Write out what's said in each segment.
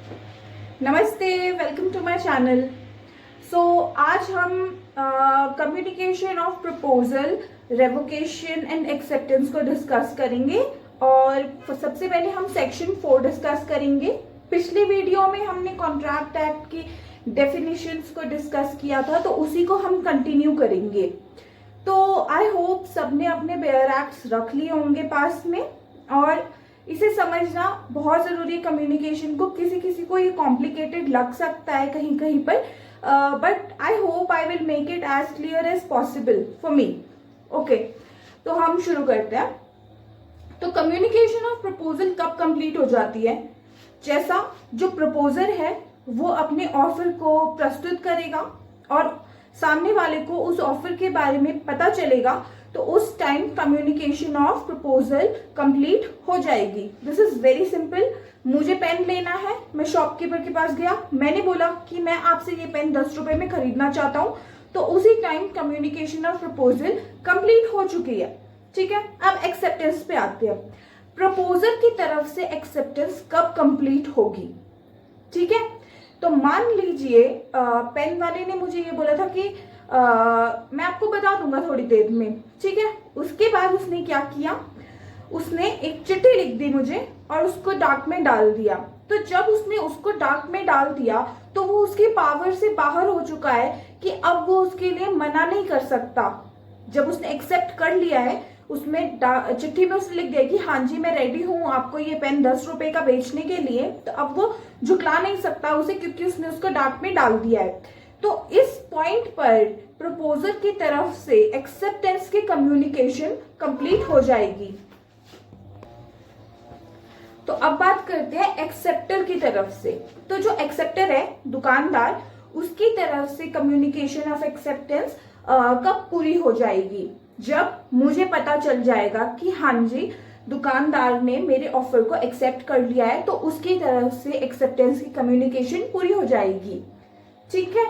नमस्ते, welcome to my channel. सो आज हम communication of proposal, revocation and acceptance को डिस्कस करेंगे। और सबसे पहले हम सेक्शन 4 डिस्कस करेंगे। पिछले वीडियो में हमने कॉन्ट्रैक्ट एक्ट की डेफिनेशंस को डिस्कस किया था, तो उसी को हम कंटिन्यू करेंगे। तो आई होप सबने अपने बेयर एक्ट्स रख लिए होंगे पास में, और इसे समझना बहुत जरूरी है कम्युनिकेशन को। किसी किसी को ये कॉम्प्लिकेटेड लग सकता है कहीं कहीं पर, but I hope I will make it as clear as possible for me. Okay, तो हम शुरू करते हैं। तो कम्युनिकेशन ऑफ प्रपोजल कब कंप्लीट हो जाती है? जैसा जो प्रपोजर है वो अपने ऑफर को प्रस्तुत करेगा और सामने वाले को उस ऑफर के बारे में पता चलेगा, तो उस time communication of proposal complete हो जाएगी। This is very simple. मुझे पेन लेना है, मैं शॉपकीपर के पास गया, मैंने बोला कि मैं आपसे ये पेन 10 रुपए में खरीदना चाहता हूँ, तो उसी time communication of proposal complete हो चुकी है। ठीक है, अब एक्सेप्टेंस पे आते हैं। प्रपोजर की तरफ से एक्सेप्टेंस कब कंप्लीट होगी? ठीक है, तो मान लीजिए पेन वाले ने मुझे ये बोला था कि मैं आपको बता दूंगा थोड़ी देर में। ठीक है, उसके बाद उसने क्या किया, उसने एक चिट्ठी लिख दी मुझे और उसको डाक में डाल दिया। तो जब उसने उसको डाक में डाल दिया तो वो उसके पावर से बाहर हो चुका है कि अब वो उसके लिए मना नहीं कर सकता। जब उसने एक्सेप्ट कर लिया है, उसमें चिट्ठी में उसने लिख दिया कि हाँ जी मैं रेडी हूँ आपको ये पेन 10 रुपए का बेचने के लिए, तो अब वो झुकला नहीं सकता उसे, क्योंकि उसने उसको डाक में डाल दिया है। तो इस पॉइंट पर प्रपोजर की तरफ से एक्सेप्टेंस की कम्युनिकेशन कंप्लीट हो जाएगी। तो अब बात करते हैं एक्सेप्टर की तरफ से। तो जो एक्सेप्टर है दुकानदार, उसकी तरफ से कम्युनिकेशन ऑफ एक्सेप्टेंस कब पूरी हो जाएगी? जब मुझे पता चल जाएगा कि हाँ जी दुकानदार ने मेरे ऑफर को एक्सेप्ट कर लिया है, तो उसकी तरफ से एक्सेप्टेंस की कम्युनिकेशन पूरी हो जाएगी। ठीक है,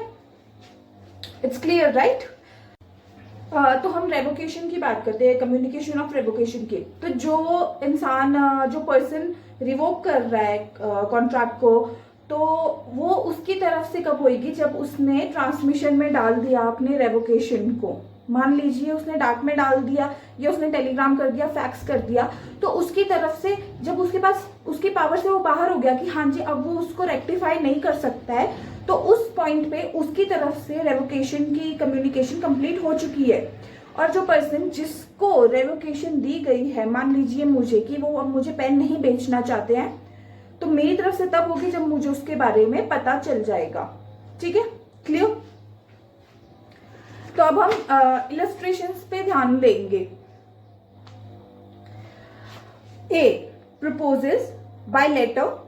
इट्स क्लियर राइट? तो हम रेवोकेशन की बात करते हैं, कम्युनिकेशन ऑफ रेवोकेशन की। तो जो इंसान जो पर्सन रिवोक कर रहा है कॉन्ट्रैक्ट को, तो वो उसकी तरफ से कब होगी? जब उसने ट्रांसमिशन में डाल दिया अपने रेवोकेशन को। मान लीजिए उसने डाक में डाल दिया या उसने टेलीग्राम कर दिया, फैक्स कर दिया, तो उसकी तरफ से जब उसके पास उसकी पावर से वो बाहर हो गया कि हाँ जी अब वो उसको रेक्टिफाई नहीं कर सकता है, तो उस पॉइंट पे उसकी तरफ से रेवोकेशन की कम्युनिकेशन कंप्लीट हो चुकी है। और जो पर्सन जिसको रेवोकेशन दी गई है, मान लीजिए मुझे, कि वो अब मुझे पेन नहीं बेचना चाहते हैं, तो मेरी तरफ से तब होगी जब मुझे उसके बारे में पता चल जाएगा। ठीक है, क्लियर? तो अब हम इलस्ट्रेशंस पे ध्यान देंगे। A proposes by letter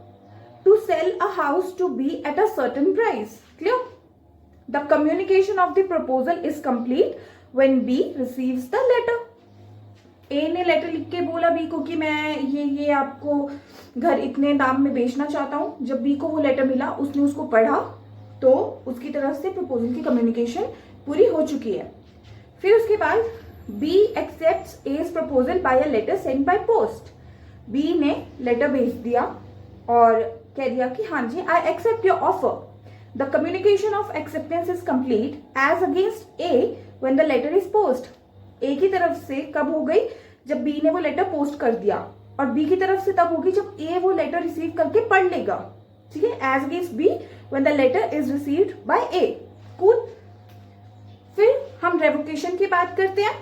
to sell a house to B at a certain price. Clear? The communication of the proposal is complete when B receives the letter. A ने लेटर लिख के बोला B को कि मैं ये आपको घर इतने दाम में बेचना चाहता हूँ। जब B को वो लेटर मिला, उसने उसको पढ़ा, तो उसकी तरफ से प्रपोजल की कम्युनिकेशन पूरी हो चुकी है। फिर उसके बाद B accepts A's proposal by a letter sent by post. B ने लेटर भेज दिया और कह दिया कि हाँ जी I accept your offer. The communication of acceptance is complete as against A when the letter is post. A की तरफ से कब हो गई? जब बी ने वो लेटर पोस्ट कर दिया, और बी की तरफ से तब होगी जब ए वो लेटर रिसीव करके पढ़ लेगा। ठीक है, as against B when the letter is received by A. Cool. फिर हम रेवोकेशन की बात करते हैं।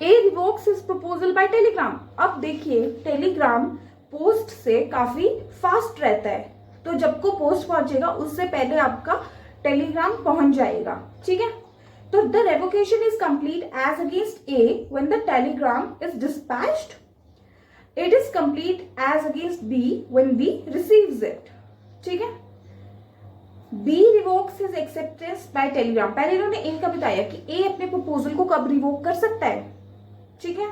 A revokes his proposal by telegram. अब देखिए टेलीग्राम पोस्ट से काफी फास्ट रहता है, तो जब को पोस्ट पहुंचेगा उससे पहले आपका टेलीग्राम पहुंच जाएगा। ठीक है, तो the revocation is complete as against A when the telegram is dispatched. It is complete as against B when B receives it. ठीक है, B revokes his acceptance by telegram. पहले इन्होंने ए का बताया कि ए अपने प्रपोजल को कब रिवोक कर सकता है। ठीक है,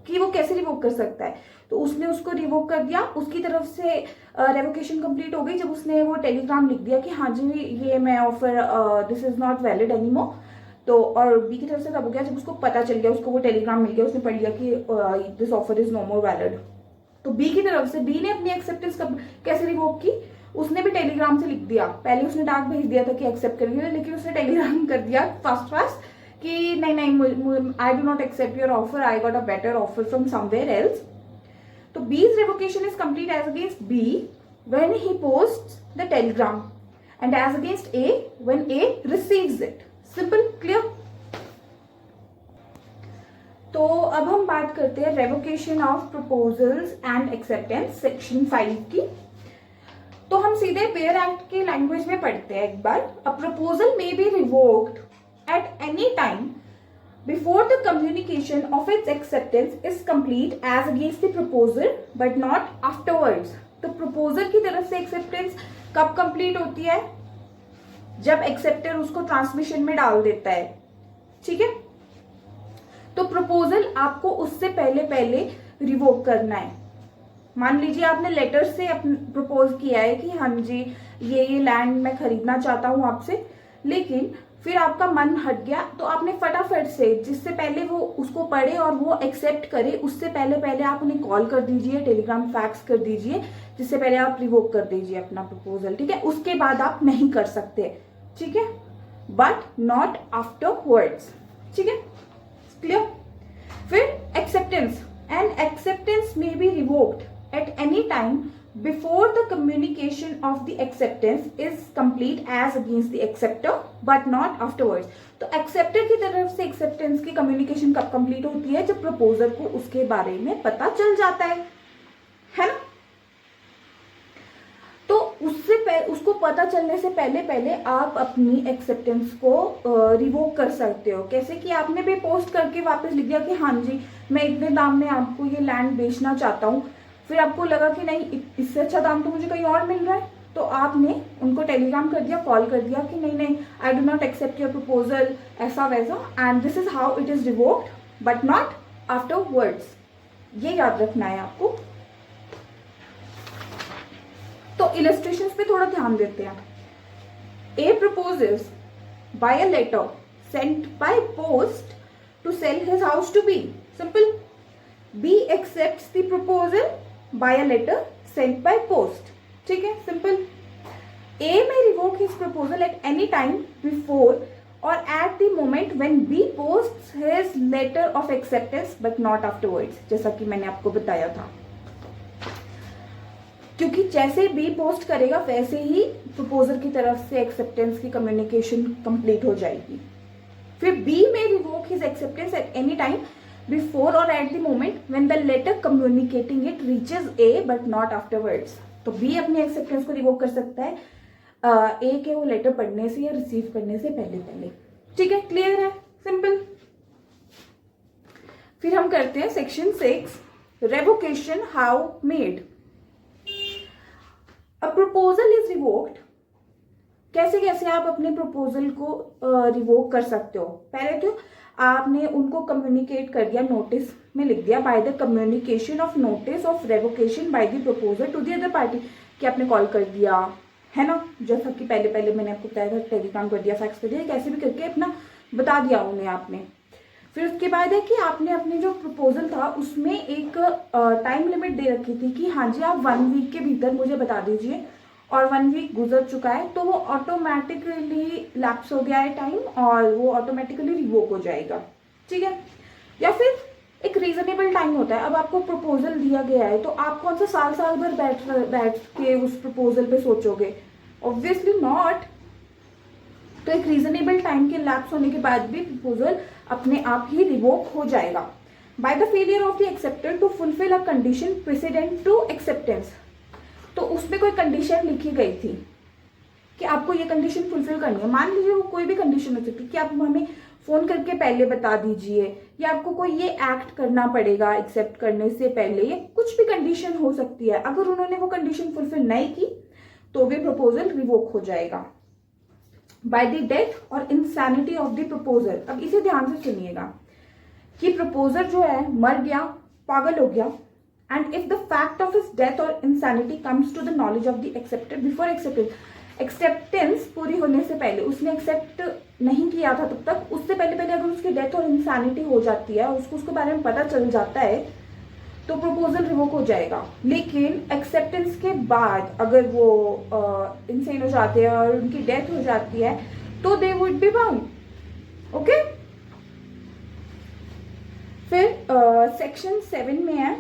कि वो कैसे रिवोक कर सकता है, तो उसने उसको रिवोक कर दिया। उसकी तरफ से रेवोकेशन कंप्लीट हो गई जब उसने वो टेलीग्राम लिख दिया कि हाँ जी ये मैं offer this is not valid anymore. तो और बी की तरफ से तब हो गया जब उसको पता चल गया, उसको वो टेलीग्राम मिल गया, उसने पढ़ लिया कि this offer is no more valid. तो बी की तरफ से, बी ने अपनी एक्सेप्टेंस कैसे रिवोक की, उसने भी टेलीग्राम से लिख दिया। पहले उसने डाक भेज दिया था कि एक्सेप्ट करिए, लेकिन उसने टेलीग्राम कर दिया फास्ट कि नहीं, I do not accept your offer, I got a better offer from somewhere else. तो B's revocation is complete as against B when he posts the telegram and as against A when A receives it. Simple, clear. तो अब हम बात करते हैं revocation of proposals and acceptance section 5 की। तो हम सीधे बेयर एक्ट के लैंग्वेज में पढ़ते हैं एक बार। A proposal may be revoked at any time before the communication of its acceptance is complete as against the proposer but not afterwards. तो प्रपोजर की तरफ से एक्सेप्टेंस कब कंप्लीट होती है, जब एक्सेप्टर उसको ट्रांसमिशन में डाल देता है, ठीक है। तो प्रपोजल आपको उससे पहले रिवोक करना है। मान लीजिए आपने लेटर से प्रपोज किया है कि हाँ जी ये लैंड मैं खरीदना चाहता हूं आपसे, लेकिन फिर आपका मन हट गया, तो आपने फटाफट से, जिससे पहले वो उसको पढ़े और वो एक्सेप्ट करे, उससे पहले आप उन्हें कॉल कर दीजिए, टेलीग्राम फैक्स कर दीजिए, जिससे पहले आप रिवोक कर दीजिए अपना प्रपोजल, ठीक है। उसके बाद आप नहीं कर सकते, ठीक है, बट नॉट आफ्टर वर्ड्स, ठीक है, क्लियर। फिर acceptance, and acceptance may be revoked at any time before the communication of the acceptance is complete as against the acceptor but not afterwards. तो एक्सेप्टर की तरफ से एक्सेप्टेंस की communication कब complete होती है, जब प्रपोजर को उसके बारे में पता चल जाता है ना। तो उसको पता चलने से पहले आप अपनी एक्सेप्टेंस को रिवोक कर सकते हो। कैसे कि आपने भी पोस्ट करके वापस लिख दिया कि हाँ जी मैं इतने दाम में आपको ये लैंड बेचना चाहता हूँ, फिर आपको लगा कि नहीं इससे अच्छा दाम तो मुझे कहीं और मिल रहा है, तो आपने उनको टेलीग्राम कर दिया, कॉल कर दिया कि नहीं I do not accept your proposal, ऐसा वैसा, and this is how it is revoked but not afterwards. ये याद रखना है आपको। तो इलस्ट्रेशंस पे थोड़ा ध्यान देते हैं। A proposes by a letter sent by post to sell his house to B. Simple. B accepts the proposal by a letter sent by post, ठीक है, simple. A may revoke his proposal at any time before or at the moment when B posts his letter of acceptance but not afterwards, जैसा कि मैंने आपको बताया था। क्योंकि जैसे बी पोस्ट करेगा वैसे ही प्रपोजर की तरफ से एक्सेप्टेंस की कम्युनिकेशन कंप्लीट हो जाएगी। फिर B may revoke his acceptance at any time before or at the moment when the letter communicating it reaches A but not afterwards. तो बी अपनी एक्सेप्टेंस को रिवोक कर सकता है ए के वो लेटर पढ़ने से या रिसीव करने से पहले, ठीक है, क्लियर है, सिंपल। फिर हम करते हैं section 6, revocation how made. A proposal is revoked. कैसे आप अपने प्रपोजल को रिवोक कर सकते हो। पहले तो आपने उनको कम्युनिकेट कर दिया, नोटिस में लिख दिया, by the communication of notice of revocation by the proposer to the other party, कि आपने कॉल कर दिया है ना, जैसा कि पहले मैंने आपको बताया था, टेलीग्राम कर दिया, फैक्स कर दिया, कैसे भी करके अपना बता दिया उन्हें आपने। फिर उसके बाद है कि आपने अपने जो प्रपोजल था उसमें एक टाइम लिमिट दे रखी थी कि हाँ जी आप 1 वीक के भीतर मुझे बता दीजिए, और 1 वीक गुजर चुका है तो वो ऑटोमेटिकली लैप्स हो गया है टाइम, और वो ऑटोमेटिकली रिवोक हो जाएगा, ठीक है। या फिर एक रीजनेबल टाइम होता है। अब आपको प्रपोजल दिया गया है तो आप कौन सा साल भर बैठ के उस प्रपोजल पे सोचोगे, ऑब्वियसली नॉट। तो एक रीजनेबल टाइम के लैप्स होने के बाद भी प्रपोजल अपने आप ही रिवोक हो जाएगा। By the failure of the acceptor to fulfil a condition precedent to acceptance. तो उसमें कोई कंडीशन लिखी गई थी कि आपको ये कंडीशन फुलफिल करनी है। मान लीजिए वो कोई भी कंडीशन हो सकती है कि आप हमें फोन करके पहले बता दीजिए, या आपको कोई ये एक्ट करना पड़ेगा एक्सेप्ट करने से पहले, या कुछ भी कंडीशन हो सकती है। अगर उन्होंने वो कंडीशन फुलफिल नहीं की तो भी प्रपोजल रिवोक हो जाएगा। बाय द डेथ और इंसैनिटी ऑफ द प्रपोजर। अब इसे ध्यान से सुनिएगा कि प्रपोजर जो है मर गया, पागल हो गया, and if the fact of his death or insanity comes to the knowledge of the accepted before acceptance पूरी होने से पहले, उसने एक्सेप्ट नहीं किया था तब तक, उससे पहले अगर उसकी डेथ और इंसैनिटी हो जाती है और उसको उसके बारे में पता चल जाता है तो प्रपोजल रिवोक हो जाएगा। लेकिन एक्सेप्टेंस के बाद अगर वो इंसेन हो जाते हैं और उनकी डेथ हो जाती है तो they would be bound. Okay, फिर सेक्शन 7 में है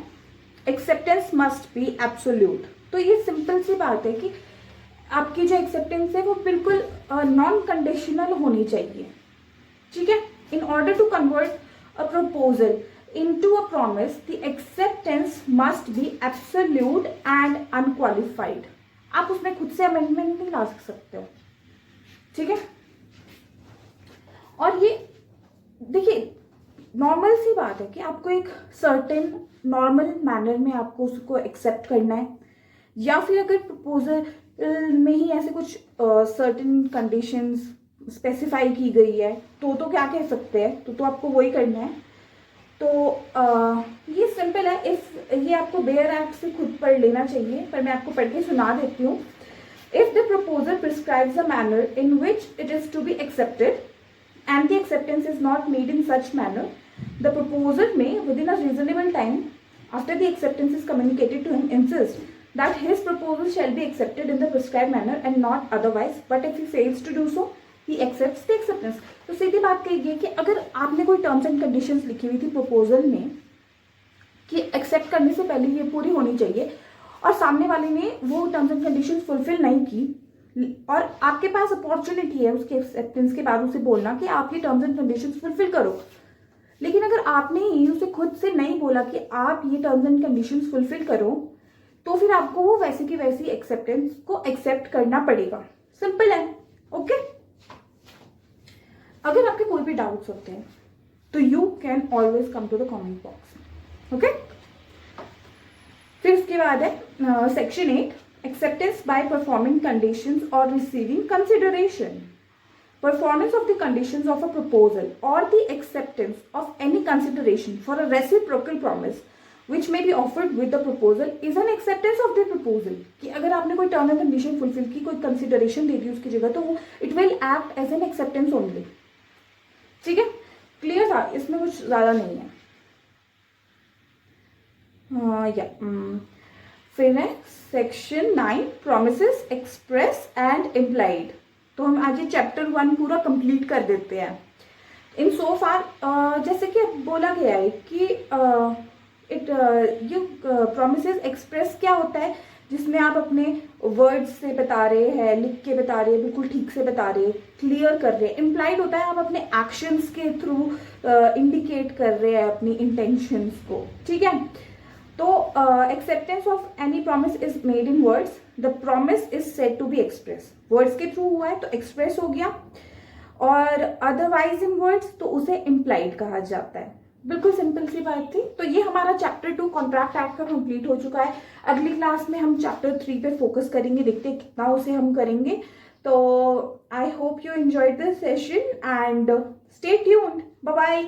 एक्सेप्टेंस मस्ट बी एब्सोल्यूट। तो ये सिंपल सी बात है कि आपकी जो एक्सेप्टेंस है वो बिल्कुल नॉन कंडीशनल होनी चाहिए। ठीक है, in order to convert a proposal into a promise, the acceptance must be absolute and unqualified। आप उसमें खुद से अमेंडमेंट नहीं ला सकते हो। ठीक है, और ये देखिए नॉर्मल सी बात है कि आपको एक सर्टेन नॉर्मल मैनर में आपको उसको एक्सेप्ट करना है, या फिर अगर प्रपोजल में ही ऐसे कुछ सर्टेन कंडीशंस स्पेसिफाई की गई है तो क्या कह सकते हैं, तो आपको वही करना है। तो ये सिंपल है। इफ ये आपको बेयर एक्ट से खुद पढ़ लेना चाहिए, पर मैं आपको पढ़ के सुना देती हूँ। If the proposal prescribes a manner in which it is to be accepted and the acceptance is not made in such manner, the proposer may within a reasonable time after the acceptance is communicated to him insist that his proposal shall be accepted in the prescribed manner and not otherwise, but if he fails to do so he accepts the acceptance। तो सीधी बात कही गई कि अगर आपने कोई terms and conditions लिखी हुई थी प्रपोजल में कि एक्सेप्ट करने से पहले ये पूरी होनी चाहिए और सामने वाले ने वो टर्म्स एंड कंडीशंस फुलफिल नहीं की और आपके पास अपॉर्चुनिटी है उसके एक्सेप्टेंस के बाद उसे बोलना कि आप ये टर्म्स एंड कंडीशंस फुलफिल करो, लेकिन अगर आपने ही उसे खुद से नहीं बोला कि आप ये टर्म्स एंड कंडीशंस फुलफिल करो तो फिर आपको वो वैसे की वैसी एक्सेप्टेंस को एक्सेप्ट करना पड़ेगा। सिंपल है। ओके, अगर आपके कोई भी डाउट्स होते हैं तो you can always come to the comment box. Okay, फिर उसके बाद है section 8 acceptance by performing conditions or receiving consideration। Performance of the conditions of a proposal or the acceptance of any consideration for a reciprocal promise which may be offered with the proposal is an acceptance of the proposal। कि अगर आपने कोई term and condition fulfil की, कोई consideration दे दी उसकी जगह, तो वो it will act as an acceptance only. ठीक है, क्लियर था, इसमें कुछ ज्यादा नहीं है। फिर है section 9 promises express and implied. तो हम आज ये चैप्टर 1 पूरा कंप्लीट कर देते हैं। इन सो फार जैसे कि बोला गया है कि ये प्रोमिसेस एक्सप्रेस क्या होता है, जिसमें आप अपने वर्ड्स से बता रहे हैं, लिख के बता रहे हैं, बिल्कुल ठीक से बता रहे हैं, क्लियर कर रहे हैं। इम्प्लाइड होता है आप अपने एक्शंस के थ्रू इंडिकेट कर रहे हैं अपनी इंटेंशंस को। ठीक है, तो acceptance of any promise is made in words, the promise is said to be express. Words के थ्रू हुआ है तो एक्सप्रेस हो गया, और अदरवाइज इन वर्ड्स तो उसे इम्प्लाइड कहा जाता है। बिल्कुल सिंपल सी बात थी। तो ये हमारा चैप्टर 2 कॉन्ट्रैक्ट एक्ट का कंप्लीट हो चुका है। अगली क्लास में हम चैप्टर 3 पे फोकस करेंगे, देखते हैं कितना उसे हम करेंगे। तो I hope you enjoyed this session and stay tuned. Bye bye.